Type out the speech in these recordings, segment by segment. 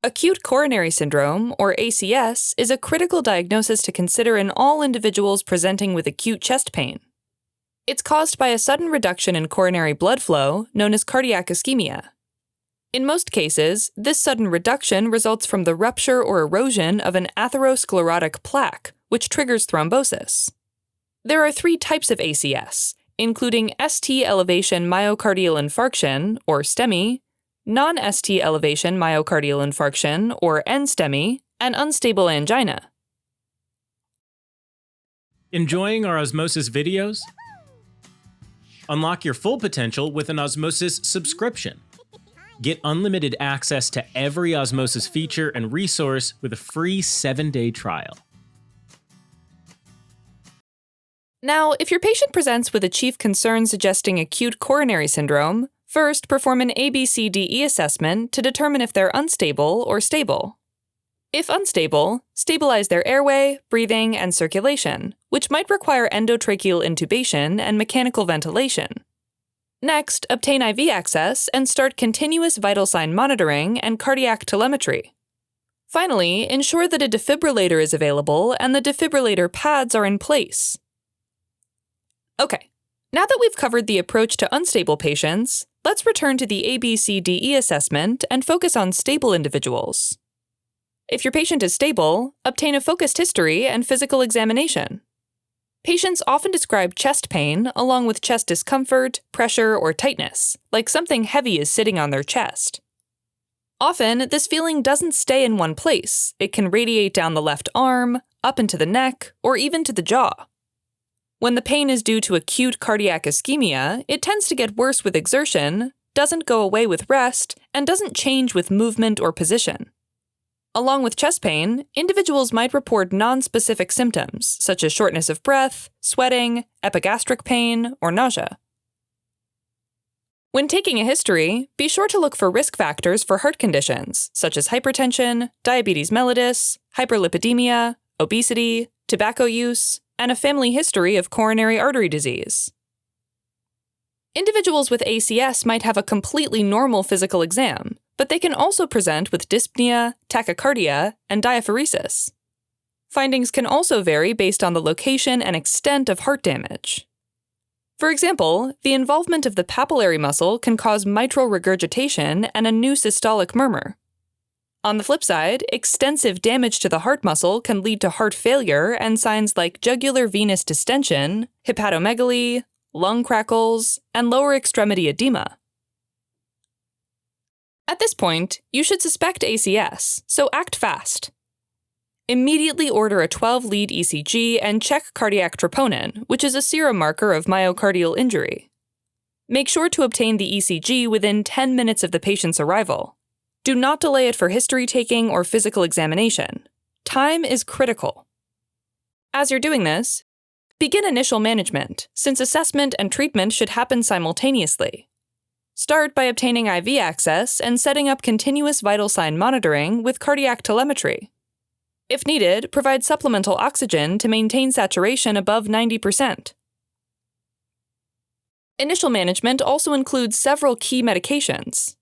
Acute coronary syndrome, or ACS, is a critical diagnosis to consider in all individuals presenting with acute chest pain. It's caused by a sudden reduction in coronary blood flow, known as cardiac ischemia. In most cases, this sudden reduction results from the rupture or erosion of an atherosclerotic plaque, which triggers thrombosis. There are 3 types of ACS, including ST elevation myocardial infarction, or STEMI, non-ST elevation myocardial infarction, or NSTEMI, and unstable angina. Enjoying our Osmosis videos? Unlock your full potential with an Osmosis subscription. Get unlimited access to every Osmosis feature and resource with a free 7-day trial. Now, if your patient presents with a chief concern suggesting acute coronary syndrome, first perform an ABCDE assessment to determine if they're unstable or stable. If unstable, stabilize their airway, breathing, and circulation, which might require endotracheal intubation and mechanical ventilation. Next, obtain IV access and start continuous vital sign monitoring and cardiac telemetry. Finally, ensure that a defibrillator is available and the defibrillator pads are in place. Okay, now that we've covered the approach to unstable patients, let's return to the ABCDE assessment and focus on stable individuals. If your patient is stable, obtain a focused history and physical examination. Patients often describe chest pain along with chest discomfort, pressure, or tightness, like something heavy is sitting on their chest. Often, this feeling doesn't stay in one place. It can radiate down the left arm, up into the neck, or even to the jaw. When the pain is due to acute cardiac ischemia, it tends to get worse with exertion, doesn't go away with rest, and doesn't change with movement or position. Along with chest pain, individuals might report nonspecific symptoms, such as shortness of breath, sweating, epigastric pain, or nausea. When taking a history, be sure to look for risk factors for heart conditions, such as hypertension, diabetes mellitus, hyperlipidemia, obesity, tobacco use, and a family history of coronary artery disease. Individuals with ACS might have a completely normal physical exam, but they can also present with dyspnea, tachycardia, and diaphoresis. Findings can also vary based on the location and extent of heart damage. For example, the involvement of the papillary muscle can cause mitral regurgitation and a new systolic murmur. On the flip side, extensive damage to the heart muscle can lead to heart failure and signs like jugular venous distension, hepatomegaly, lung crackles, and lower extremity edema. At this point, you should suspect ACS, so act fast. Immediately order a 12-lead ECG and check cardiac troponin, which is a serum marker of myocardial injury. Make sure to obtain the ECG within 10 minutes of the patient's arrival. Do not delay it for history taking or physical examination. Time is critical. As you're doing this, begin initial management, since assessment and treatment should happen simultaneously. Start by obtaining IV access and setting up continuous vital sign monitoring with cardiac telemetry. If needed, provide supplemental oxygen to maintain saturation above 90%. Initial management also includes several key medications.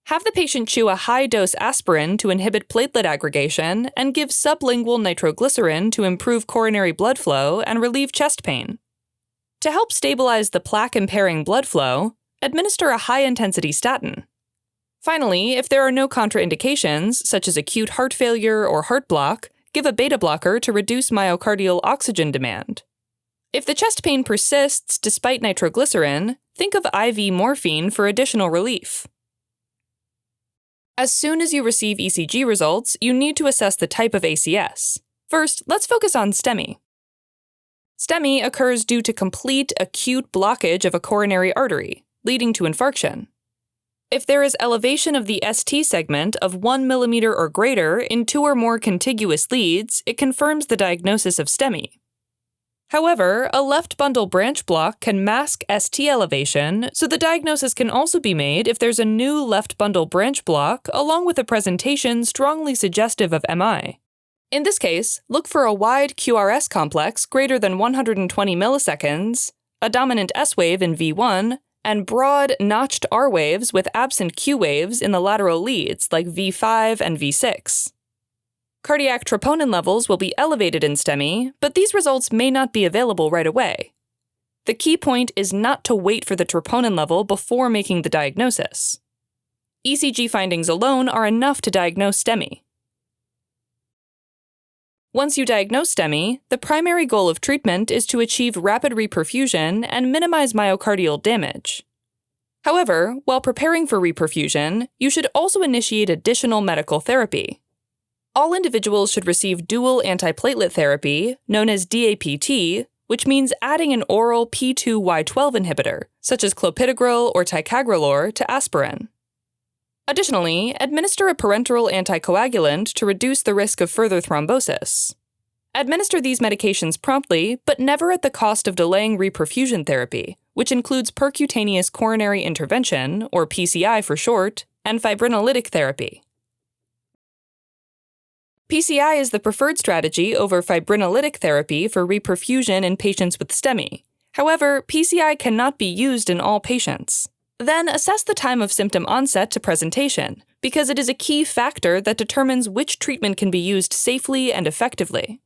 Have the patient chew a high-dose aspirin to inhibit platelet aggregation and give sublingual nitroglycerin to improve coronary blood flow and relieve chest pain. To help stabilize the plaque-impairing blood flow, administer a high-intensity statin. Finally, if there are no contraindications, such as acute heart failure or heart block, give a beta blocker to reduce myocardial oxygen demand. If the chest pain persists despite nitroglycerin, think of IV morphine for additional relief. As soon as you receive ECG results, you need to assess the type of ACS. First, let's focus on STEMI. STEMI occurs due to complete acute blockage of a coronary artery, leading to infarction. If there is elevation of the ST segment of 1 mm or greater in 2 or more contiguous leads, it confirms the diagnosis of STEMI. However, a left bundle branch block can mask ST elevation, so the diagnosis can also be made if there's a new left bundle branch block along with a presentation strongly suggestive of MI. In this case, look for a wide QRS complex greater than 120 milliseconds, a dominant S wave in V1, and broad, notched R waves with absent Q waves in the lateral leads like V5 and V6. Cardiac troponin levels will be elevated in STEMI, but these results may not be available right away. The key point is not to wait for the troponin level before making the diagnosis. ECG findings alone are enough to diagnose STEMI. Once you diagnose STEMI, the primary goal of treatment is to achieve rapid reperfusion and minimize myocardial damage. However, while preparing for reperfusion, you should also initiate additional medical therapy. All individuals should receive dual antiplatelet therapy, known as DAPT, which means adding an oral P2Y12 inhibitor, such as clopidogrel or ticagrelor, to aspirin. Additionally, administer a parenteral anticoagulant to reduce the risk of further thrombosis. Administer these medications promptly, but never at the cost of delaying reperfusion therapy, which includes percutaneous coronary intervention, or PCI for short, and fibrinolytic therapy. PCI is the preferred strategy over fibrinolytic therapy for reperfusion in patients with STEMI. However, PCI cannot be used in all patients. Then assess the time of symptom onset to presentation, because it is a key factor that determines which treatment can be used safely and effectively.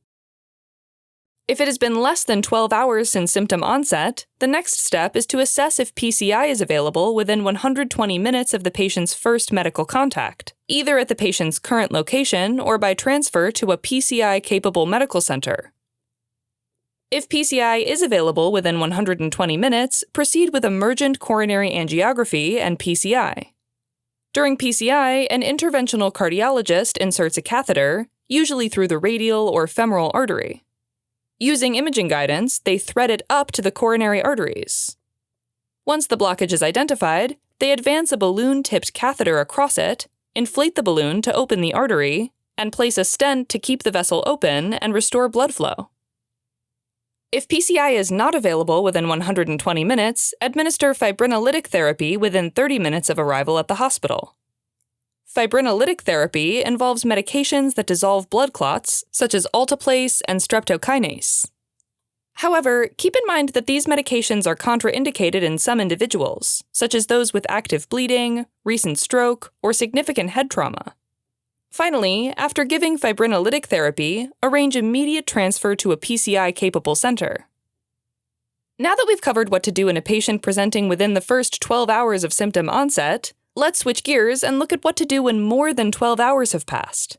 If it has been less than 12 hours since symptom onset, the next step is to assess if PCI is available within 120 minutes of the patient's first medical contact, either at the patient's current location or by transfer to a PCI-capable medical center. If PCI is available within 120 minutes, proceed with emergent coronary angiography and PCI. During PCI, an interventional cardiologist inserts a catheter, usually through the radial or femoral artery. Using imaging guidance, they thread it up to the coronary arteries. Once the blockage is identified, they advance a balloon-tipped catheter across it, inflate the balloon to open the artery, and place a stent to keep the vessel open and restore blood flow. If PCI is not available within 120 minutes, administer fibrinolytic therapy within 30 minutes of arrival at the hospital. Fibrinolytic therapy involves medications that dissolve blood clots, such as alteplase and streptokinase. However, keep in mind that these medications are contraindicated in some individuals, such as those with active bleeding, recent stroke, or significant head trauma. Finally, after giving fibrinolytic therapy, arrange immediate transfer to a PCI-capable center. Now that we've covered what to do in a patient presenting within the first 12 hours of symptom onset, let's switch gears and look at what to do when more than 12 hours have passed.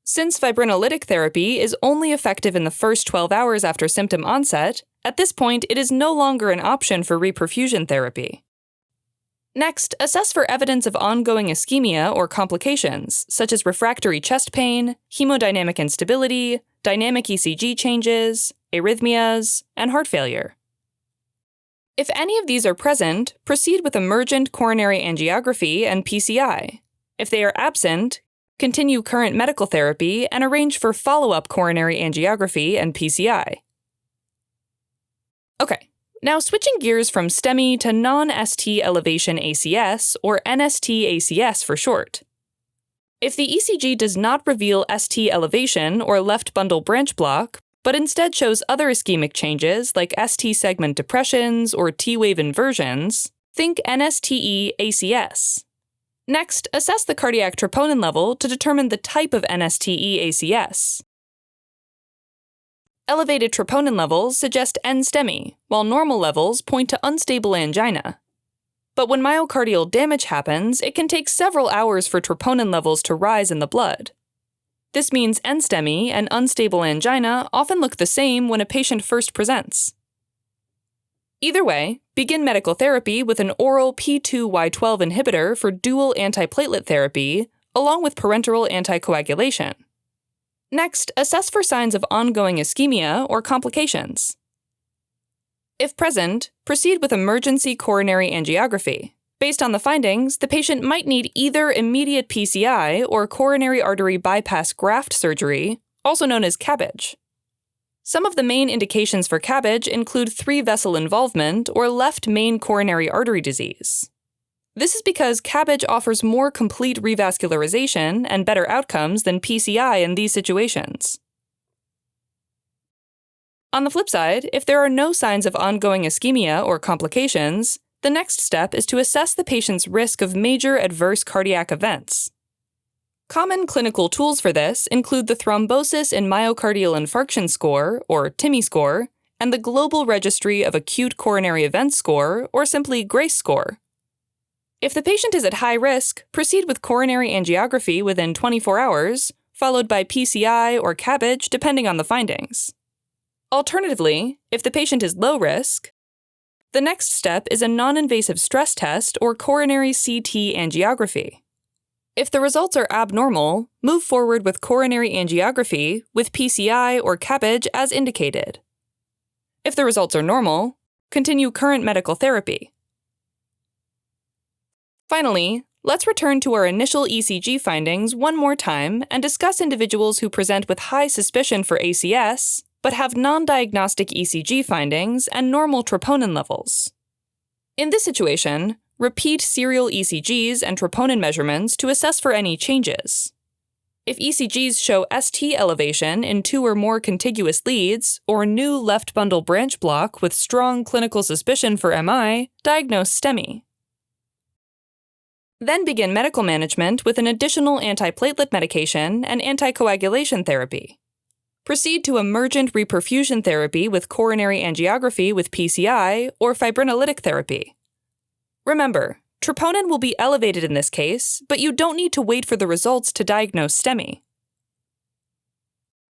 Since fibrinolytic therapy is only effective in the first 12 hours after symptom onset, at this point it is no longer an option for reperfusion therapy. Next, assess for evidence of ongoing ischemia or complications, such as refractory chest pain, hemodynamic instability, dynamic ECG changes, arrhythmias, and heart failure. If any of these are present, proceed with emergent coronary angiography and PCI. If they are absent, continue current medical therapy and arrange for follow-up coronary angiography and PCI. Okay. Now switching gears from STEMI to non-ST elevation ACS, or NSTE-ACS for short. If the ECG does not reveal ST elevation or left bundle branch block, but instead shows other ischemic changes like ST segment depressions or T-wave inversions, think NSTE-ACS. Next, assess the cardiac troponin level to determine the type of NSTE-ACS. Elevated troponin levels suggest NSTEMI, while normal levels point to unstable angina. But when myocardial damage happens, it can take several hours for troponin levels to rise in the blood. This means NSTEMI and unstable angina often look the same when a patient first presents. Either way, begin medical therapy with an oral P2Y12 inhibitor for dual antiplatelet therapy, along with parenteral anticoagulation. Next, assess for signs of ongoing ischemia or complications. If present, proceed with emergency coronary angiography. Based on the findings, the patient might need either immediate PCI or coronary artery bypass graft surgery, also known as CABG. Some of the main indications for CABG include 3-vessel involvement or left main coronary artery disease. This is because CABG offers more complete revascularization and better outcomes than PCI in these situations. On the flip side, if there are no signs of ongoing ischemia or complications, the next step is to assess the patient's risk of major adverse cardiac events. Common clinical tools for this include the Thrombosis and Myocardial Infarction Score, or TIMI score, and the Global Registry of Acute Coronary Events Score, or simply GRACE score. If the patient is at high risk, proceed with coronary angiography within 24 hours, followed by PCI or CABG depending on the findings. Alternatively, if the patient is low risk, the next step is a non-invasive stress test or coronary CT angiography. If the results are abnormal, move forward with coronary angiography with PCI or CABG as indicated. If the results are normal, continue current medical therapy. Finally, let's return to our initial ECG findings one more time and discuss individuals who present with high suspicion for ACS, but have non-diagnostic ECG findings and normal troponin levels. In this situation, repeat serial ECGs and troponin measurements to assess for any changes. If ECGs show ST elevation in 2 or more contiguous leads, or new left bundle branch block with strong clinical suspicion for MI, diagnose STEMI. Then begin medical management with an additional antiplatelet medication and anticoagulation therapy. Proceed to emergent reperfusion therapy with coronary angiography with PCI or fibrinolytic therapy. Remember, troponin will be elevated in this case, but you don't need to wait for the results to diagnose STEMI.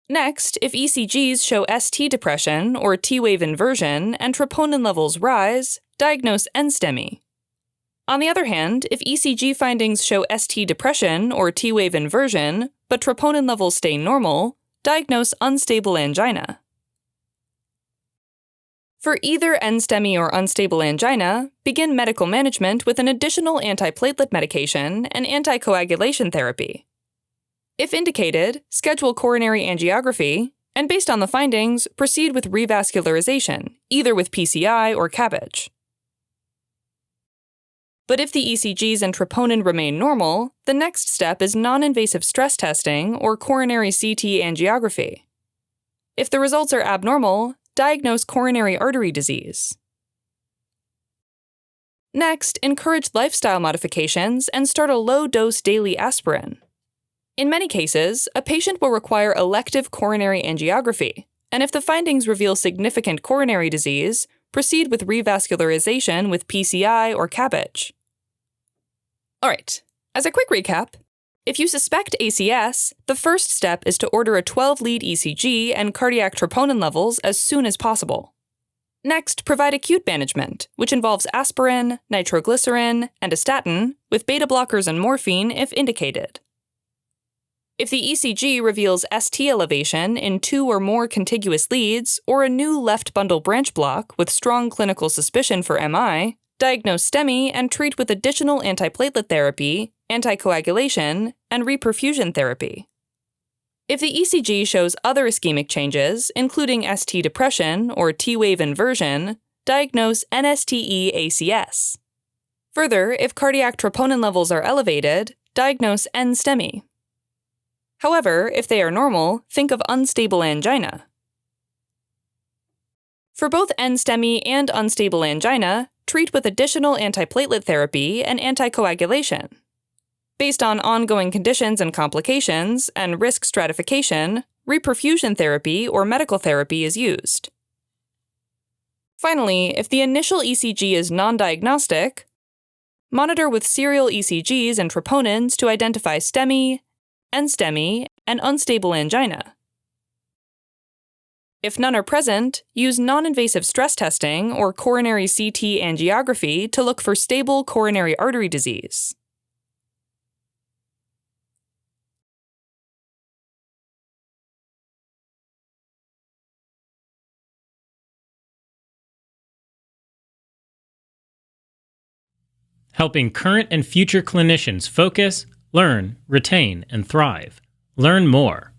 Next, if ECGs show ST depression or T-wave inversion and troponin levels rise, diagnose NSTEMI. On the other hand, if ECG findings show ST depression or T-wave inversion, but troponin levels stay normal, diagnose unstable angina. For either NSTEMI or unstable angina, begin medical management with an additional antiplatelet medication and anticoagulation therapy. If indicated, schedule coronary angiography, and based on the findings, proceed with revascularization, either with PCI or CABG. But if the ECGs and troponin remain normal, the next step is non-invasive stress testing or coronary CT angiography. If the results are abnormal, diagnose coronary artery disease. Next, encourage lifestyle modifications and start a low-dose daily aspirin. In many cases, a patient will require elective coronary angiography, and if the findings reveal significant coronary disease, proceed with revascularization with PCI or CABG. Alright, as a quick recap, if you suspect ACS, the first step is to order a 12-lead ECG and cardiac troponin levels as soon as possible. Next, provide acute management, which involves aspirin, nitroglycerin, and a statin, with beta blockers and morphine if indicated. If the ECG reveals ST elevation in 2 or more contiguous leads or a new left bundle branch block with strong clinical suspicion for MI, diagnose STEMI and treat with additional antiplatelet therapy, anticoagulation, and reperfusion therapy. If the ECG shows other ischemic changes, including ST depression or T-wave inversion, diagnose NSTE-ACS. Further, if cardiac troponin levels are elevated, diagnose NSTEMI. However, if they are normal, think of unstable angina. For both NSTEMI and unstable angina, treat with additional antiplatelet therapy and anticoagulation. Based on ongoing conditions and complications and risk stratification, reperfusion therapy or medical therapy is used. Finally, if the initial ECG is non-diagnostic, monitor with serial ECGs and troponins to identify STEMI, NSTEMI, and unstable angina. If none are present, use non-invasive stress testing or coronary CT angiography to look for stable coronary artery disease. Helping current and future clinicians focus, learn, retain, and thrive. Learn more